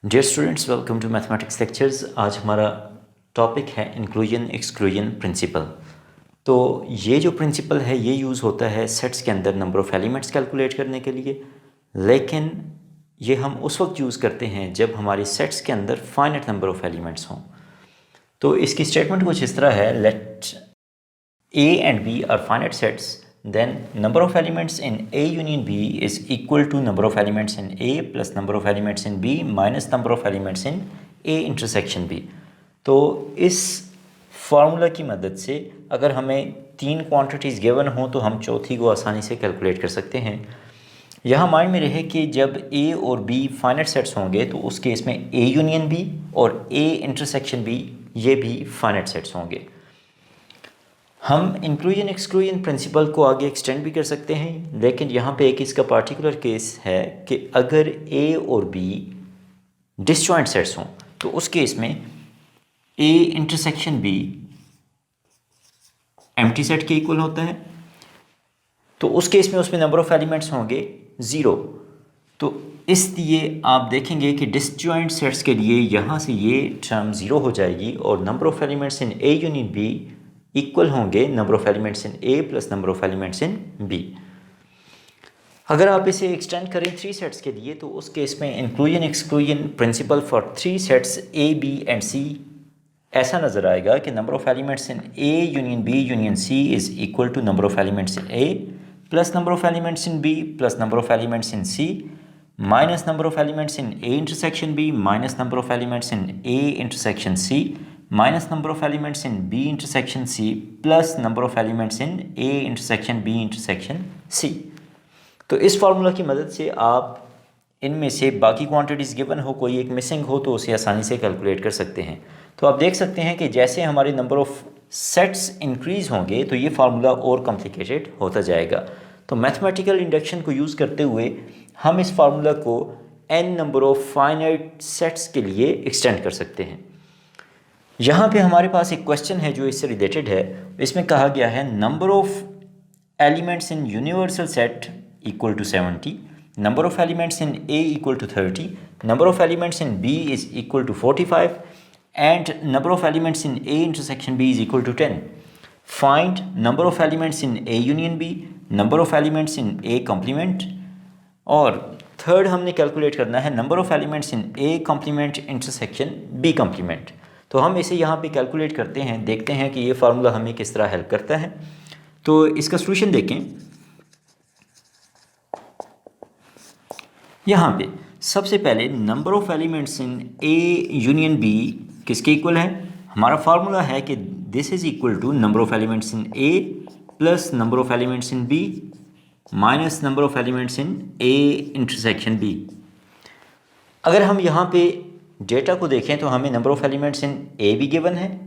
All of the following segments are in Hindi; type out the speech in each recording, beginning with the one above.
Dear students, welcome to mathematics lectures. आज हमारा टॉपिक है इंक्लूजन एक्सक्लूजन प्रिंसिपल। तो ये जो प्रिंसिपल है ये यूज़ होता है सेट्स के अंदर नंबर ऑफ़ एलिमेंट्स कैलकुलेट करने के लिए, लेकिन ये हम उस वक्त यूज़ करते हैं जब हमारे सेट्स के अंदर फाइनाइट नंबर ऑफ़ एलिमेंट्स हों। तो इसकी स्टेटमेंट कुछ इस तरह है, late A and B are finite sets, then number of elements in A union B is equal to number of elements in A plus number of elements in B minus number of elements in A intersection B। तो इस फार्मूला की मदद से अगर हमें तीन क्वांटिटीज़ गिवन हो तो हम चौथी को आसानी से कैलकुलेट कर सकते हैं। यहाँ माइंड में रहे कि जब A और B फाइनाइट सेट्स होंगे तो उस केस में A यूनियन B और A इंटरसेक्शन B ये भी फाइनाइट सेट्स होंगे। हम इंक्लूजन एक्सक्लूजन प्रिंसिपल को आगे एक्सटेंड भी कर सकते हैं, लेकिन यहाँ पे एक इसका पार्टिकुलर केस है कि अगर A और B डिसजॉइंट सेट्स हों तो उस केस में A intersection B empty set के इक्वल होता है, तो उस केस में उसमें नंबर ऑफ़ एलिमेंट्स होंगे 0। तो इसलिए आप देखेंगे कि डिसजॉइंट सेट्स के लिए यहाँ से ये टर्म 0 हो जाएगी और number of elements in A union B equal होंगे number of elements in A plus number of elements in B। अगर आप इसे एक्सटेंड करें 3 सेट्स के लिए तो उस केस में inclusion exclusion principle for 3 sets A, B and C ऐसा नज़र आएगा कि number of elements in A union B union C is equal to number of elements in A plus number of elements in B plus number of elements in C minus number of elements in A intersection B minus number of elements in A intersection C minus number of elements in B intersection C plus number of elements in A intersection B intersection C। तो इस फार्मूला की मदद से आप इनमें से बाकी क्वांटिटीज़ गिवन हो, कोई एक मिसिंग हो तो उसे आसानी से कैलकुलेट कर सकते हैं। तो आप देख सकते हैं कि जैसे हमारे नंबर ऑफ़ सेट्स इंक्रीज़ होंगे तो ये फार्मूला और कॉम्प्लिकेटेड होता जाएगा। तो मैथमेटिकल इंडक्शन को यूज़ करते हुए हम इस फार्मूला को n number of finite sets के लिए एक्सटेंड कर सकते हैं। यहाँ पे हमारे पास एक क्वेश्चन है जो इससे रिलेटेड है। इसमें कहा गया है number of elements in universal set equal to 70, number of elements in A equal to 30, number of elements in B is equal to 45 and number of elements in A intersection B is equal to 10। Find number of elements in A union B, number of elements in A complement, और थर्ड हमने कैलकुलेट करना है number of elements in A complement intersection B complement. तो हम इसे यहाँ पे कैलकुलेट करते हैं, देखते हैं कि ये फार्मूला हमें किस तरह हेल्प करता है। तो इसका सॉल्यूशन देखें। यहाँ पे सबसे पहले number of elements in A union B किसके इक्वल है? हमारा फार्मूला है कि this is equal to number of elements in A plus number of elements in B minus number of elements in A intersection B। अगर हम यहाँ पे डेटा को देखें तो हमें number of elements in A भी गिवन है,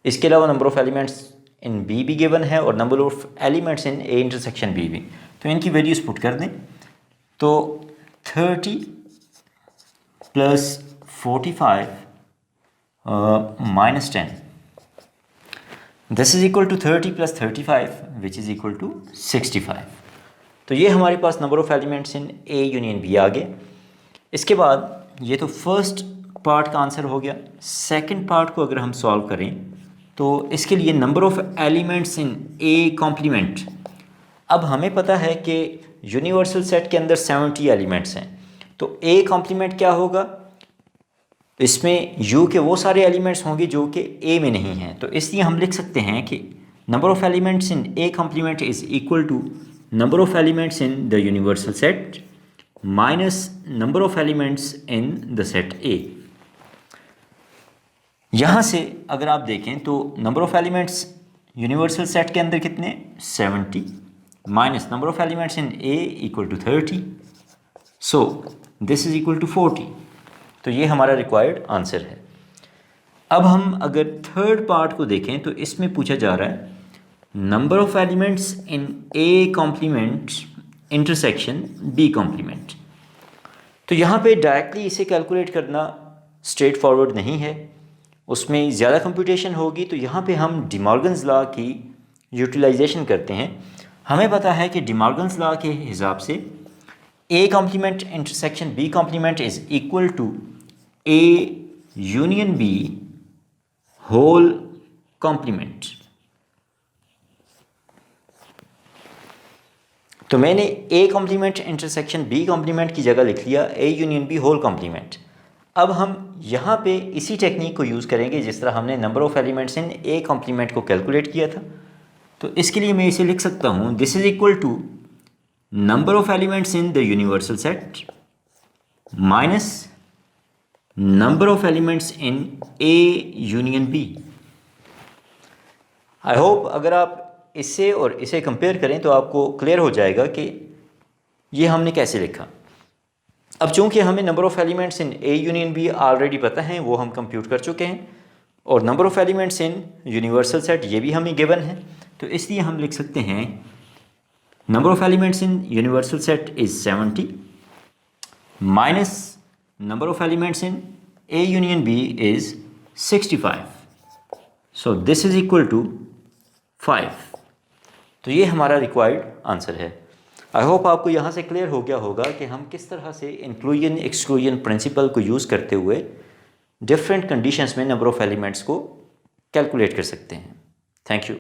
इसके अलावा number of elements in B भी गिवन है और number of elements in A intersection B भी। तो इनकी वैल्यूज़ पुट कर दें तो 30 plus 45 minus 10, this is equal to 30 plus 35 which is equal to 65। तो ये हमारे पास number of elements in A union B आ गए। इसके बाद ये तो फर्स्ट पार्ट का आंसर हो गया। सेकंड पार्ट को अगर हम सॉल्व करें तो इसके लिए number of elements in A complement. अब हमें पता है कि यूनिवर्सल सेट के अंदर 70 एलिमेंट्स हैं, तो A कॉम्प्लीमेंट क्या होगा? इसमें U के वो सारे एलिमेंट्स होंगे जो कि A में नहीं हैं। तो इसलिए हम लिख सकते हैं कि number of elements in A complement is equal to number of elements in the universal set minus number of elements in the set A। यहाँ से अगर आप देखें तो number of elements universal set के अंदर कितने? 70 minus number of elements in A equal to 30, so this is equal to 40। तो ये हमारा रिक्वायर्ड आंसर है। अब हम अगर थर्ड पार्ट को देखें तो इसमें पूछा जा रहा है number of elements in A complement intersection B complement. तो यहाँ पे डायरेक्टली इसे कैलकुलेट करना स्ट्रेट फॉरवर्ड नहीं है, उसमें ज़्यादा कंप्यूटेशन होगी। तो यहाँ पे हम डी मॉर्गन्स लॉ की यूटिलाइजेशन करते हैं। हमें पता है कि डी मॉर्गन्स लॉ के हिसाब से A complement intersection B complement is equal to A union B whole complement। तो मैंने A complement intersection B complement की जगह लिख लिया A union B whole complement. अब हम यहाँ पे इसी टेक्निक को यूज़ करेंगे जिस तरह हमने number of elements in A complement को कैलकुलेट किया था। तो इसके लिए मैं इसे लिख सकता हूँ, this is equal to number of elements in the universal set minus number of elements in A union B। I hope अगर आप इससे और इसे कंपेयर करें तो आपको क्लियर हो जाएगा कि ये हमने कैसे लिखा। अब चूंकि हमें number of elements in A union B already पता हैं, वो हम कंप्यूट कर चुके हैं, और number of elements in universal set ये भी हमें गिवन है। तो इसलिए हम लिख सकते हैं number of elements in universal set is 70 minus number of elements in A union B is 65। So this is equal to 5। तो ये हमारा रिक्वायर्ड आंसर है। आई होप आपको यहाँ से क्लियर हो गया होगा कि हम किस तरह से इंक्लूजन एक्सक्लूजन प्रिंसिपल को यूज़ करते हुए डिफरेंट कंडीशंस में नंबर ऑफ़ एलिमेंट्स को कैलकुलेट कर सकते हैं। Thank you.